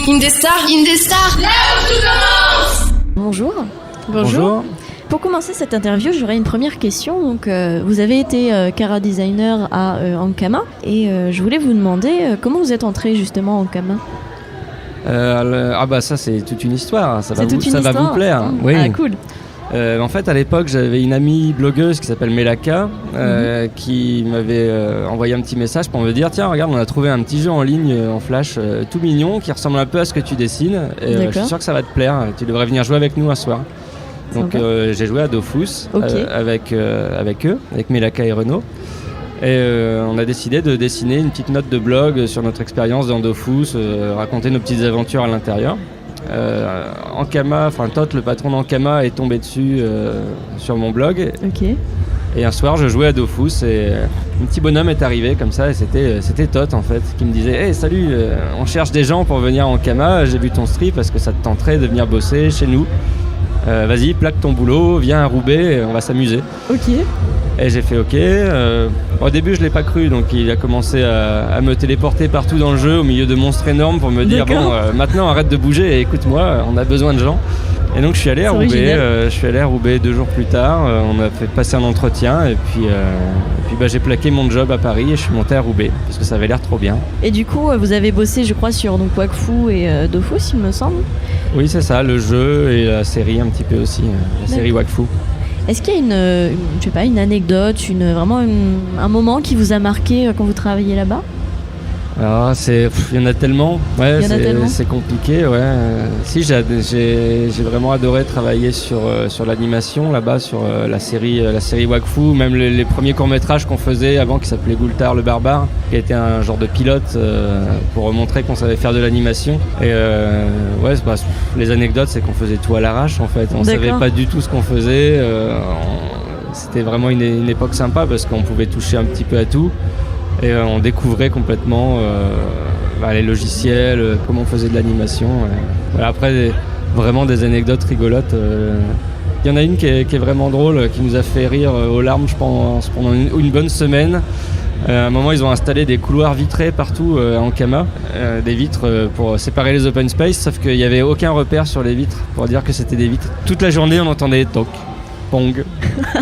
Indestar. Là où tout commence. Bonjour. Pour commencer cette interview, j'aurais une première question. Donc, vous avez été Cara designer à Ankama et je voulais vous demander comment vous êtes entré justement à Ankama. Ça c'est toute une histoire, ça va histoire. vous plaire. Oui. Ah cool. En fait, à l'époque, j'avais une amie blogueuse qui s'appelle Melaka qui m'avait envoyé un petit message pour me dire tiens, regarde, on a trouvé un petit jeu en ligne en Flash tout mignon qui ressemble un peu à ce que tu dessines et je suis sûr que ça va te plaire, tu devrais venir jouer avec nous un soir. Donc j'ai joué à Dofus avec eux, avec Melaka et Renaud. Et on a décidé de dessiner une petite note de blog sur notre expérience dans Dofus, raconter nos petites aventures à l'intérieur. Ankama, Toth, le patron d'Ankama, est tombé dessus sur mon blog. Et un soir, je jouais à Dofus et un petit bonhomme est arrivé comme ça et c'était Toth en fait qui me disait hey, salut, on cherche des gens pour venir à Ankama, j'ai vu ton strip, est-ce que ça te tenterait de venir bosser chez nous? Vas-y, plaque ton boulot, viens à Roubaix, on va s'amuser. Et j'ai fait ok. Au début, je l'ai pas cru, donc il a commencé à me téléporter partout dans le jeu, au milieu de monstres énormes, pour me dire maintenant arrête de bouger et écoute-moi, on a besoin de gens. Et donc je suis allé à Roubaix. 2 jours plus tard. On a fait passer un entretien et puis j'ai plaqué mon job à Paris et je suis monté à Roubaix parce que ça avait l'air trop bien. Et du coup, vous avez bossé, je crois, sur Wakfu et Dofus, il me semble. Oui, c'est ça, le jeu et la série un petit peu aussi, la série Wakfu. Est-ce qu'il y a une anecdote, un moment qui vous a marqué quand vous travailliez là-bas? Alors, il y en a tellement, c'est compliqué, ouais. Si, j'ai vraiment adoré travailler sur l'animation là-bas, sur la série Wakfu, même les premiers courts-métrages qu'on faisait avant qui s'appelait Gultar le Barbare, qui était un genre de pilote pour montrer qu'on savait faire de l'animation. Et les anecdotes, c'est qu'on faisait tout à l'arrache en fait. On savait pas du tout ce qu'on faisait. C'était vraiment une époque sympa parce qu'on pouvait toucher un petit peu à tout. Et on découvrait complètement les logiciels, comment on faisait de l'animation. Après, vraiment des anecdotes rigolotes. Il y en a une qui est vraiment drôle, qui nous a fait rire aux larmes, je pense, pendant une bonne semaine. À un moment, ils ont installé des couloirs vitrés partout à Ankama, des vitres pour séparer les open space, sauf qu'il n'y avait aucun repère sur les vitres pour dire que c'était des vitres. Toute la journée, on entendait toc. Pong.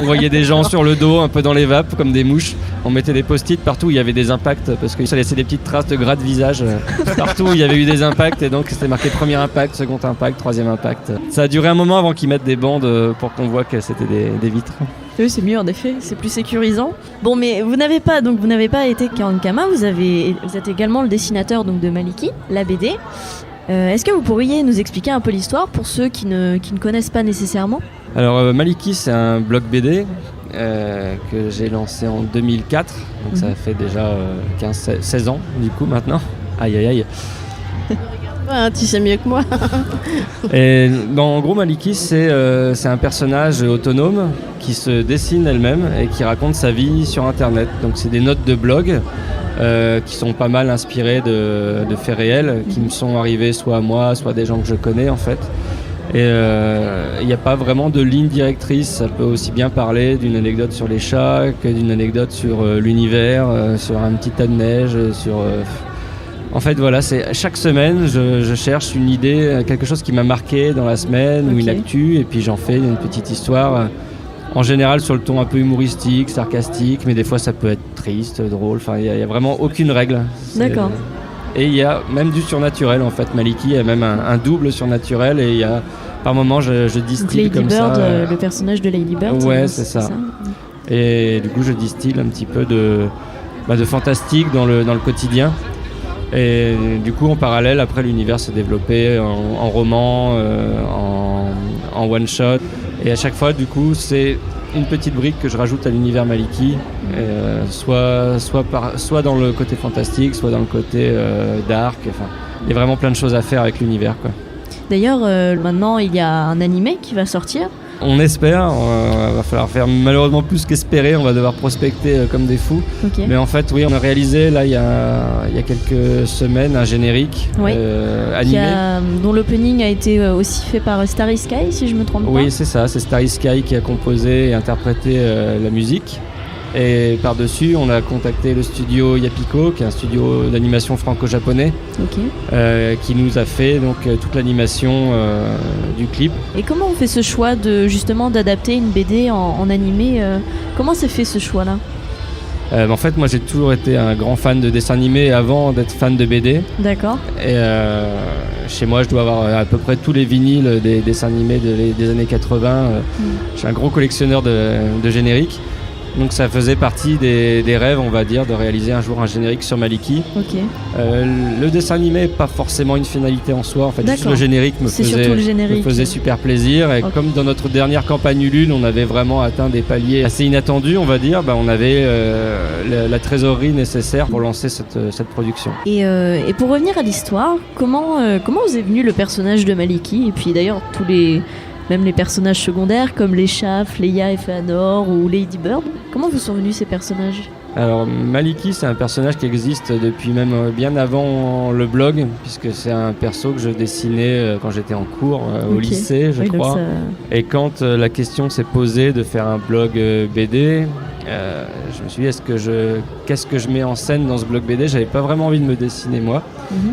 On voyait des gens sur le dos, un peu dans les vapes, comme des mouches. On mettait des post-it partout où il y avait des impacts, parce que ça laissait des petites traces de gras de visage. Partout où il y avait eu des impacts, et donc c'était marqué premier impact, second impact, troisième impact. Ça a duré un moment avant qu'ils mettent des bandes pour qu'on voit que c'était des vitres. Oui, c'est mieux en effet, c'est plus sécurisant. Bon, mais vous n'avez pas été qu'à Ankama, vous êtes également le dessinateur de Maliki, la BD. Est-ce que vous pourriez nous expliquer un peu l'histoire pour ceux qui ne connaissent pas nécessairement? Alors Maliki, c'est un blog BD que j'ai lancé en 2004, donc ça fait déjà 16 ans du coup maintenant. Aïe aïe aïe. Tu sais mieux que moi. Et en gros, Maliki, c'est un personnage autonome qui se dessine elle-même et qui raconte sa vie sur Internet. Donc c'est des notes de blog qui sont pas mal inspirées de faits réels qui me sont arrivés soit à moi, soit à des gens que je connais en fait. Et il n'y a pas vraiment de ligne directrice, ça peut aussi bien parler d'une anecdote sur les chats que d'une anecdote sur l'univers, sur un petit tas de neige, En fait voilà, c'est chaque semaine je cherche une idée, quelque chose qui m'a marqué dans la semaine ou une actu, et puis j'en fais une petite histoire, en général sur le ton un peu humoristique, sarcastique, mais des fois ça peut être triste, drôle, enfin il n'y a vraiment aucune règle. D'accord. Et il y a même du surnaturel en fait. Maliki, il y a même un double surnaturel et il y a par moments je distille comme Bird, ça. le personnage de Lady Bird. Ouais, c'est ça. Et du coup je distille un petit peu de fantastique dans le quotidien. Et du coup en parallèle après l'univers s'est développé en roman, en one shot. Et à chaque fois du coup c'est une petite brique que je rajoute à l'univers Maliki, soit dans le côté fantastique, soit dans le côté dark. Enfin, il y a vraiment plein de choses à faire avec l'univers, quoi. D'ailleurs, maintenant, il y a un animé qui va sortir. On espère, va falloir faire malheureusement plus qu'espérer, on va devoir prospecter comme des fous. Mais en fait, oui, on a réalisé là il y a quelques semaines un générique animé. Dont l'opening a été aussi fait par Starry Sky, si je me trompe pas. Oui, c'est ça, c'est Starry Sky qui a composé et interprété la musique. Et par-dessus, on a contacté le studio Yapiko, qui est un studio d'animation franco-japonais, qui nous a fait donc toute l'animation du clip. Et comment on fait ce choix justement d'adapter une BD en animé Comment s'est fait ce choix-là ? En fait, moi j'ai toujours été un grand fan de dessin animé avant d'être fan de BD. D'accord. Et chez moi, je dois avoir à peu près tous les vinyles des dessins animés des années 80. Je suis un gros collectionneur de génériques. Donc ça faisait partie des rêves, on va dire, de réaliser un jour un générique sur Maliki. Le dessin animé n'est pas forcément une finalité en soi. En fait, juste le générique me faisait super plaisir. Et comme dans notre dernière campagne Ulule, on avait vraiment atteint des paliers assez inattendus, on va dire, on avait la trésorerie nécessaire pour lancer cette production. Et pour revenir à l'histoire, comment vous est venu le personnage de Maliki ? Et puis d'ailleurs, même les personnages secondaires comme les chats, Leia et Fëanor ou Lady Bird. Comment vous sont venus ces personnages ? Alors Maliki, c'est un personnage qui existe depuis même bien avant le blog, puisque c'est un perso que je dessinais quand j'étais en cours au lycée, je crois. Et quand la question s'est posée de faire un blog BD, je me suis dit qu'est-ce que je mets en scène dans ce blog BD ? J'avais pas vraiment envie de me dessiner moi.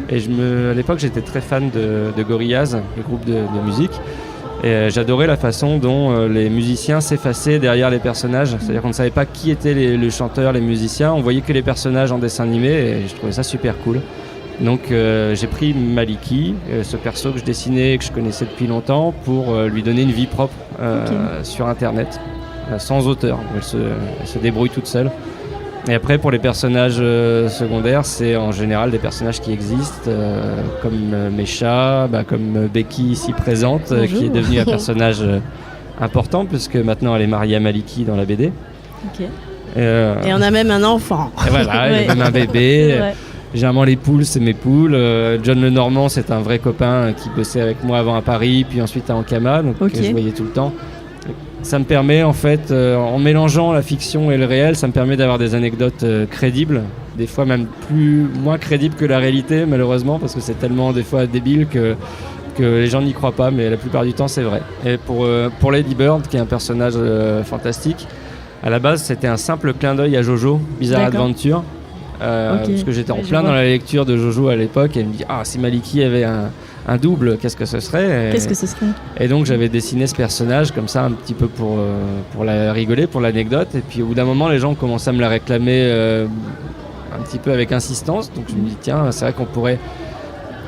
Et à l'époque, j'étais très fan de Gorillaz, le groupe de musique. Et j'adorais la façon dont les musiciens s'effaçaient derrière les personnages. C'est-à-dire qu'on ne savait pas qui étaient les chanteurs, les musiciens. On voyait que les personnages en dessin animé et je trouvais ça super cool. Donc j'ai pris Maliki, ce perso que je dessinais et que je connaissais depuis longtemps, pour lui donner une vie propre sur Internet, sans auteur. Elle se débrouille toute seule. Et après, pour les personnages secondaires, c'est en général des personnages qui existent, comme Mesha, comme Becky ici présente, qui est devenue un personnage important, puisque maintenant elle est mariée à Maliki dans la BD. Et on a même un enfant. Et voilà, il y a même un bébé. Généralement, les poules, c'est mes poules. John Lenormand, c'est un vrai copain qui bossait avec moi avant à Paris, puis ensuite à Ankama, donc que je voyais tout le temps. Ça me permet en fait, en mélangeant la fiction et le réel, ça me permet d'avoir des anecdotes crédibles, des fois même moins crédibles que la réalité malheureusement, parce que c'est tellement des fois débile que les gens n'y croient pas, mais la plupart du temps c'est vrai. Et pour Lady Bird, qui est un personnage fantastique, à la base c'était un simple clin d'œil à Jojo, Bizarre Adventure, parce que j'étais en plein dans la lecture de Jojo à l'époque, et elle me dit si Maliki avait un double, qu'est-ce que ce serait ? Et donc j'avais dessiné ce personnage comme ça un petit peu pour la rigoler, pour l'anecdote, et puis au bout d'un moment les gens commençaient à me la réclamer un petit peu avec insistance, donc je me dis tiens, c'est vrai qu'on pourrait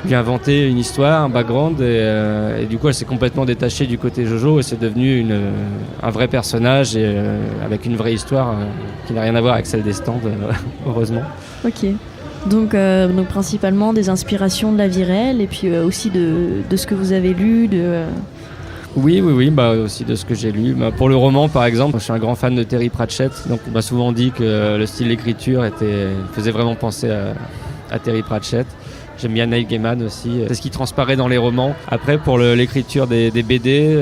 lui inventer une histoire, un background, et du coup elle s'est complètement détachée du côté Jojo et c'est devenu un vrai personnage et avec une vraie histoire qui n'a rien à voir avec celle des stands, heureusement. Donc principalement des inspirations de la vie réelle et puis aussi de ce que vous avez lu. Oui, aussi de ce que j'ai lu. Pour le roman, par exemple, je suis un grand fan de Terry Pratchett, donc on m'a souvent dit que le style d'écriture faisait vraiment penser à Terry Pratchett. J'aime bien Neil Gaiman aussi, c'est ce qui transparaît dans les romans. Après, pour l'écriture des BD,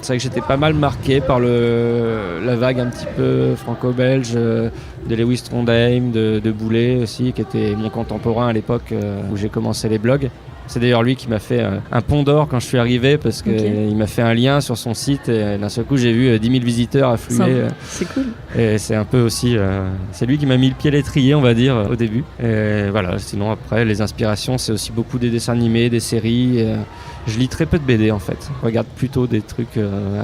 c'est vrai que j'étais pas mal marqué par la vague un petit peu franco-belge de Lewis Trondheim, de Boulet aussi, qui était mon contemporain à l'époque où j'ai commencé les blogs. C'est d'ailleurs lui qui m'a fait un pont d'or quand je suis arrivé, parce qu'il m'a fait un lien sur son site et d'un seul coup j'ai vu 10 000 visiteurs affluer. C'est cool. Et c'est un peu aussi... c'est lui qui m'a mis le pied à l'étrier, on va dire, au début. Et voilà, sinon après les inspirations, c'est aussi beaucoup des dessins animés, des séries. Je lis très peu de BD en fait. Je regarde plutôt des trucs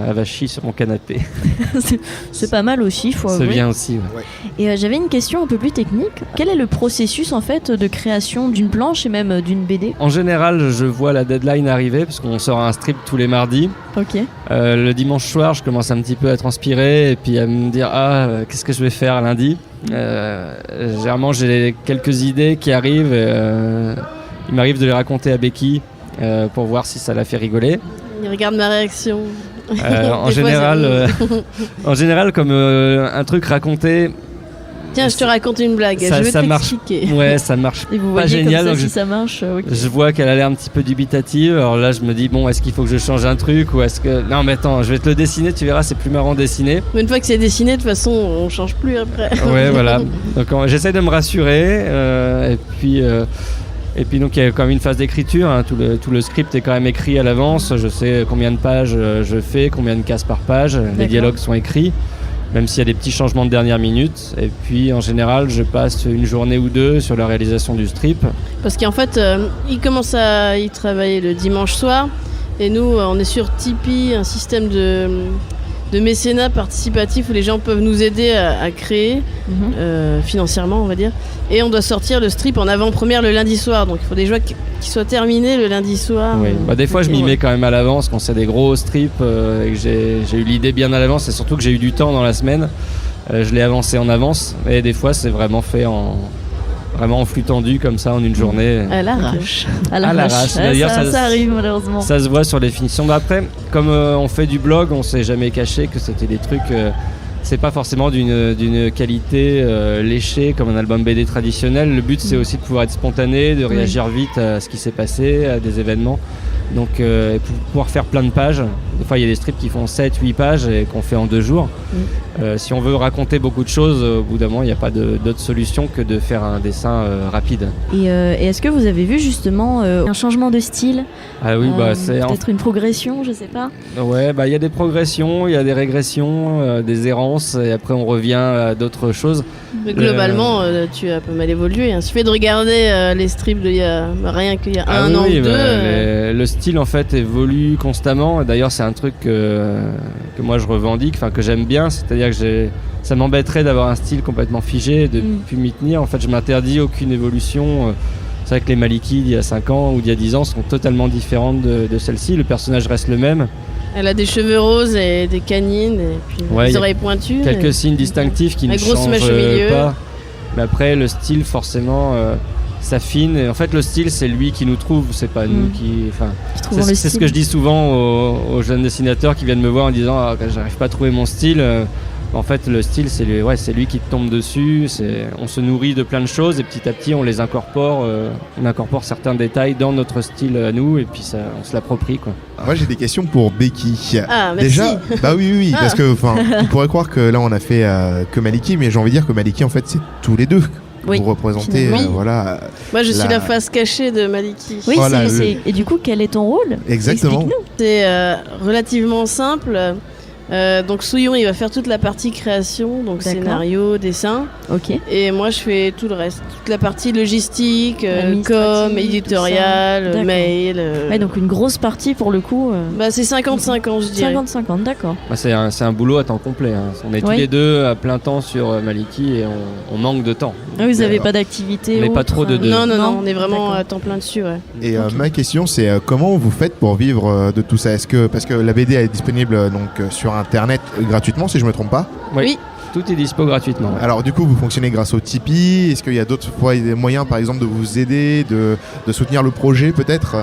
avachis sur mon canapé. C'est pas mal aussi, faut avouer. C'est bien aussi, ouais. Et j'avais une question un peu plus technique. Quel est le processus en fait de création d'une planche et même d'une BD ? En général, je vois la deadline arriver parce qu'on sort un strip tous les mardis. Le dimanche soir, je commence un petit peu à transpirer et puis à me dire qu'est-ce que je vais faire lundi. Généralement, j'ai quelques idées qui arrivent. Il m'arrive de les raconter à Becky pour voir si ça la fait rigoler. Il regarde ma réaction. En général, comme un truc raconté. Tiens, je te raconte une blague. Je vais t'expliquer. Ouais, ça marche et vous pas voyez génial. Comme ça, si ça marche. Je vois qu'elle a l'air un petit peu dubitative. Alors là, je me dis est-ce qu'il faut que je change un truc ou est-ce que non, mais attends, je vais te le dessiner. Tu verras, c'est plus marrant dessiner. Mais une fois que c'est dessiné, de toute façon, on change plus après. Ouais, voilà. Donc j'essaie de me rassurer et puis donc il y a quand même une phase d'écriture, hein. Tout le script est quand même écrit à l'avance, je sais combien de pages je fais, combien de cases par page, les dialogues sont écrits. même s'il y a des petits changements de dernière minute. Et puis en général, je passe une journée ou deux sur la réalisation du strip. Parce qu'en fait, il commence à y travailler le dimanche soir. Et nous, on est sur Tipeee, un système de mécénat participatif où les gens peuvent nous aider à créer financièrement, on va dire. Et on doit sortir le strip en avant-première le lundi soir. Donc il faut déjà qu'il soit terminé le lundi soir. Oui. Des fois, je m'y mets quand même à l'avance quand c'est des gros strips et que j'ai eu l'idée bien à l'avance. Et surtout que j'ai eu du temps dans la semaine. Je l'ai avancé en avance. Et des fois, c'est vraiment fait vraiment en flux tendu comme ça en une journée. À l'arrache. À l'arrache. D'ailleurs, ça arrive malheureusement. Ça se voit sur les finitions. Après, comme on fait du blog, on s'est jamais caché que c'était des trucs. C'est pas forcément d'une qualité léchée comme un album BD traditionnel. Le but, c'est aussi de pouvoir être spontané, de réagir vite à ce qui s'est passé, à des événements. Donc, pour pouvoir faire plein de pages. Des fois, il y a des strips qui font 7-8 pages et qu'on fait en 2 jours. Si on veut raconter beaucoup de choses, au bout d'un moment, il n'y a pas d'autre solution que de faire un dessin rapide. Et est-ce que vous avez vu justement un changement de style ? Ah oui, c'est peut-être une progression, je sais pas. Ouais, il y a des progressions, il y a des régressions, des errances, et après on revient à d'autres choses. Mais globalement, tu as pas mal évolué. Il suffit de regarder les strips d'il y a rien qu'il y a un an ou deux. Le style en fait évolue constamment. D'ailleurs, c'est un truc que moi je revendique, que j'aime bien, c'est-à-dire que ça m'embêterait d'avoir un style complètement figé et de plus m'y tenir. En fait, je m'interdis aucune évolution. C'est vrai que les Maliki d'il y a 5 ans ou d'il y a 10 ans sont totalement différentes de celle-ci. Le personnage reste le même. Elle a des cheveux roses et des canines et puis des oreilles pointues. Quelques signes distinctifs qui ne changent pas. Mais après, le style, forcément, s'affine. Et en fait, le style, c'est lui qui nous trouve, c'est pas nous qui... C'est ce que je dis souvent aux jeunes dessinateurs qui viennent me voir en disant que j'arrive pas à trouver mon style. En fait, le style, c'est lui qui te tombe dessus. On se nourrit de plein de choses et petit à petit, on les incorpore. On incorpore certains détails dans notre style à nous et puis on se l'approprie, quoi. Moi, j'ai des questions pour Becky. Ah, merci. Déjà, oui, parce que on pourrait croire que là, on a fait que Maliki, mais j'ai envie de dire que Maliki, en fait, c'est tous les deux. Oui, vous représentez, voilà. Moi, je suis la face cachée de Maliki. Oui, et du coup, quel est ton rôle ? Exactement. Explique-nous. C'est relativement simple. Donc Souillon, il va faire toute la partie création, donc scénario, dessin. Ok. Et moi, je fais tout le reste, toute la partie logistique, com, éditorial, mail. Ouais, donc une grosse partie pour le coup. C'est 50-50, je dirais. 50-50, d'accord. C'est un boulot à temps complet. On est tous les deux à plein temps sur Maliki et on manque de temps. Vous n'avez pas d'activité ? Mais pas trop de deux. Non, on est vraiment à temps plein dessus. Ouais. Et ma question, c'est comment vous faites pour vivre de tout ça ? Parce que la BD est disponible donc sur Internet gratuitement, si je me trompe pas. Oui. Tout est dispo gratuitement. Ouais. Alors du coup, vous fonctionnez grâce au Tipeee. Est-ce qu'il y a d'autres moyens, par exemple, de vous aider, de soutenir le projet, peut-être ?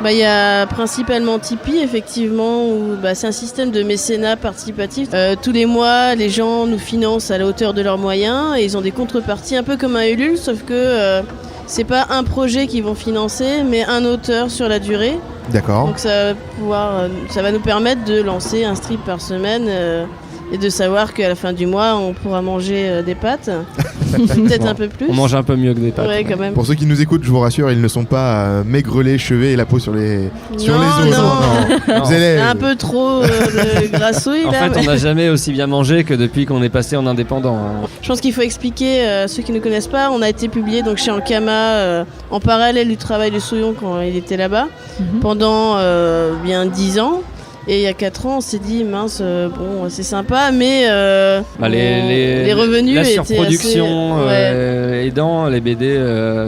Il y a principalement Tipeee, effectivement, où c'est un système de mécénat participatif. Tous les mois, les gens nous financent à la hauteur de leurs moyens et ils ont des contreparties un peu comme un Ulule, sauf que c'est pas un projet qu'ils vont financer, mais un auteur sur la durée. D'accord. Donc ça va nous permettre de lancer un strip par semaine et de savoir qu'à la fin du mois, on pourra manger des pâtes. Peut-être un peu plus. On mange un peu mieux que des pâtes. Ouais, quand même. Pour ceux qui nous écoutent, je vous rassure, ils ne sont pas maigrelet, cheveux et la peau sur les os. Non. Vous allez... Un peu trop de grassouille. En fait, on n'a jamais aussi bien mangé que depuis qu'on est passé en indépendant. Je pense qu'il faut expliquer, ceux qui ne connaissent pas, on a été publié donc, chez Ankama en parallèle du travail de Souillon quand il était là-bas, pendant bien 10 ans. Et il y a 4 ans, on s'est dit, mince, c'est sympa, mais les revenus la étaient surproduction aidant, les BD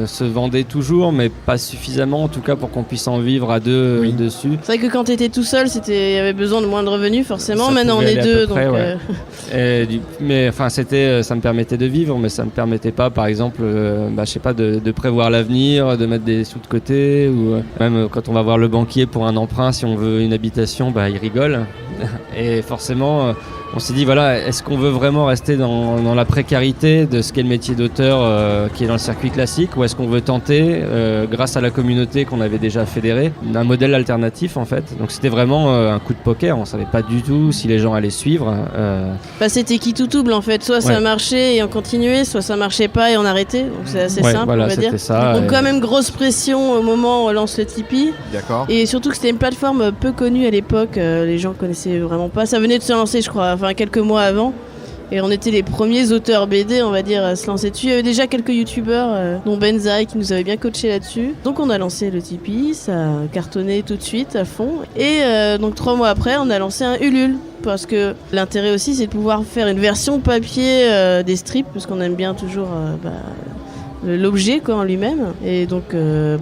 se vendaient toujours, mais pas suffisamment, en tout cas, pour qu'on puisse en vivre à deux dessus. C'est vrai que quand tu étais tout seul, il y avait besoin de moins de revenus, forcément. Maintenant, on est deux. Près, donc, mais ça me permettait de vivre, mais ça me permettait pas, par exemple, je sais pas, de prévoir l'avenir, de mettre des sous de côté, ou même quand on va voir le banquier pour un emprunt, si on veut une habitation, il rigole. Et forcément, on s'est dit, est-ce qu'on veut vraiment rester dans la précarité de ce qu'est le métier d'auteur qui est dans le circuit classique, ou est-ce qu'on veut tenter, grâce à la communauté qu'on avait déjà fédérée, un modèle alternatif en fait. Donc c'était vraiment un coup de poker, on savait pas du tout si les gens allaient suivre. C'était qui tout double en fait, soit ça marchait et on continuait, soit ça marchait pas et on arrêtait. Donc c'est assez simple, on va dire. Ça, donc quand même grosse pression au moment où on lance le Tipeee. D'accord. Et surtout que c'était une plateforme peu connue à l'époque, les gens connaissaient vraiment pas. Ça venait de se lancer, je crois, quelques mois avant. Et on était les premiers auteurs BD, on va dire, à se lancer dessus. Il y avait déjà quelques youtubeurs, dont Benzaï, qui nous avait bien coaché là-dessus. Donc on a lancé le Tipeee, ça a cartonné tout de suite, à fond. Et donc 3 mois après, on a lancé un Ulule. Parce que l'intérêt aussi, c'est de pouvoir faire une version papier des strips, parce qu'on aime bien toujours l'objet en lui-même. Et donc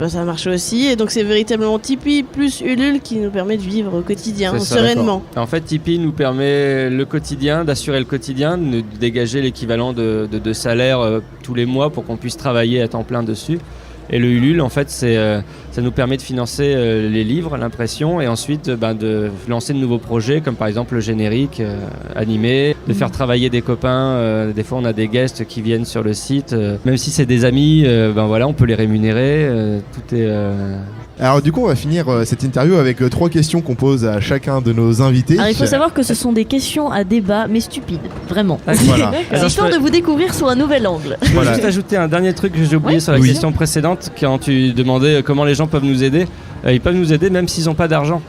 ça a marché aussi. Et donc c'est véritablement Tipeee plus Ulule qui nous permet de vivre au quotidien, sereinement. En fait, Tipeee nous permet le quotidien, d'assurer le quotidien, de dégager l'équivalent de salaire tous les mois pour qu'on puisse travailler à temps plein dessus. Et le Ulule, en fait, ça nous permet de financer les livres, l'impression, et ensuite de lancer de nouveaux projets, comme par exemple le générique animé, de faire travailler des copains. Des fois, on a des guests qui viennent sur le site. Même si c'est des amis, on peut les rémunérer. Tout est... Alors du coup, on va finir cette interview avec 3 questions qu'on pose à chacun de nos invités. Alors il faut savoir que ce sont des questions à débat, mais stupides, vraiment. Voilà. C'est histoire de vous découvrir sous un nouvel angle. Je peux juste ajouter un dernier truc que j'ai oublié sur la question précédente, quand tu demandais comment les gens peuvent nous aider. Ils peuvent nous aider même s'ils n'ont pas d'argent.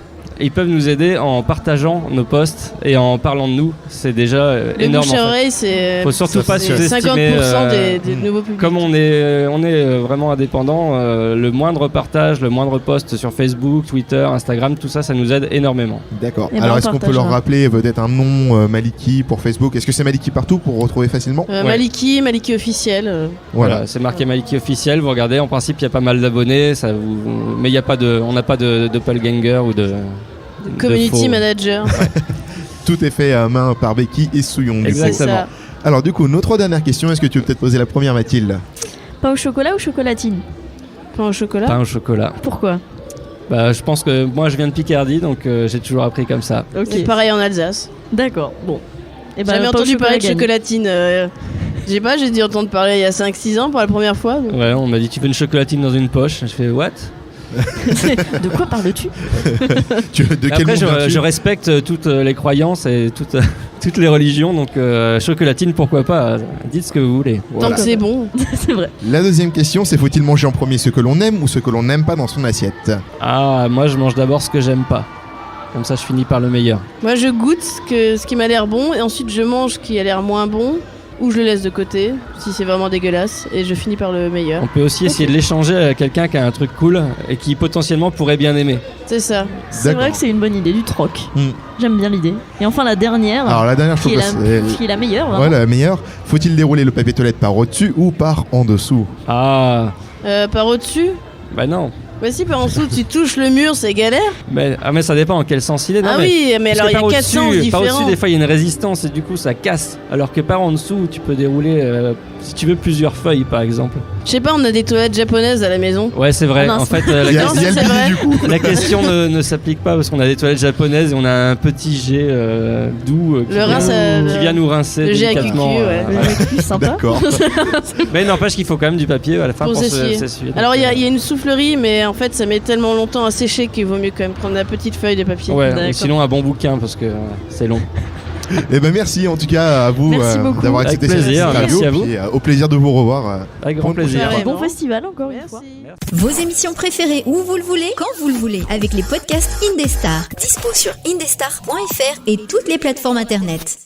Ils peuvent nous aider en partageant nos posts et en parlant de nous. C'est déjà énorme. Le bouche à oreille, c'est. Faut surtout pas sous-estimer. 50% des nouveaux publics. Comme on est vraiment indépendant, le moindre partage, le moindre post sur Facebook, Twitter, Instagram, tout ça, ça nous aide énormément. D'accord. Alors est-ce qu'on peut leur rappeler peut-être un nom Maliki pour Facebook? Est-ce que c'est Maliki partout pour retrouver facilement? Maliki officiel. Voilà, c'est marqué Maliki officiel. Vous regardez, en principe, il y a pas mal d'abonnés, mais il y a pas on n'a pas de doppelganger ou de community manager. Tout est fait à main par Becky et Souillon. Exactement. Alors du coup, nos 3 dernières questions. Est-ce que tu veux peut-être poser la première, Mathilde? Pain au chocolat ou chocolatine? Pain au chocolat. Pain au chocolat. Pourquoi? Je pense que moi je viens de Picardie, donc j'ai toujours appris comme ça. Ok. Et pareil en Alsace. D'accord, bon. J'ai jamais entendu parler de chocolatine. J'ai dû entendre parler il y a 5-6 ans pour la première fois. Donc. Ouais, on m'a dit tu veux une chocolatine dans une poche. Je fais what? De quoi parles-tu? Après, je respecte toutes les croyances et toutes les religions, donc chocolatine, pourquoi pas? Dites ce que vous voulez. Voilà. Tant que c'est bon. C'est vrai. La deuxième question, c'est faut-il manger en premier ce que l'on aime ou ce que l'on n'aime pas dans son assiette? Ah, moi je mange d'abord ce que j'aime pas. Comme ça, je finis par le meilleur. Moi, je goûte ce qui m'a l'air bon et ensuite je mange ce qui a l'air moins bon. Ou je le laisse de côté, si c'est vraiment dégueulasse, et je finis par le meilleur. On peut aussi essayer de l'échanger à quelqu'un qui a un truc cool et qui potentiellement pourrait bien aimer. C'est ça. C'est vrai que c'est une bonne idée, du troc. J'aime bien l'idée. Et enfin la dernière. Alors la dernière, qui est la meilleure. Vraiment. Ouais, la meilleure. Faut-il dérouler le papier toilette par au-dessus ou par en dessous? Ah. Par au-dessus? Bah non. Bah si, par en dessous, tu touches le mur, c'est galère. Mais ça dépend en quel sens il est. Non, oui, mais alors il y a 4 sens différents. Par au-dessus, des fois, il y a une résistance et du coup, ça casse. Alors que par en dessous, tu peux dérouler, si tu veux, plusieurs feuilles, par exemple. Je sais pas, on a des toilettes japonaises à la maison. Ouais, c'est vrai. En fait, la question ne s'applique pas parce qu'on a des toilettes japonaises et on a un petit jet doux qui vient nous rincer délicatement. Le jet sympa. D'accord. Mais n'empêche qu'il faut quand même du papier à la fin pour s'essuyer. Alors il y a une soufflerie, mais en fait ça met tellement longtemps à sécher qu'il vaut mieux quand même prendre la petite feuille de papier. Ouais, ou sinon un bon bouquin parce que c'est long. Eh ben merci en tout cas à vous d'avoir accepté cette interview. Merci à vous. Et, au plaisir de vous revoir. Avec grand plaisir. Bon festival encore une fois. Vos émissions préférées où vous le voulez, quand vous le voulez, avec les podcasts Indestar. Dispo sur indestar.fr et toutes les plateformes internet.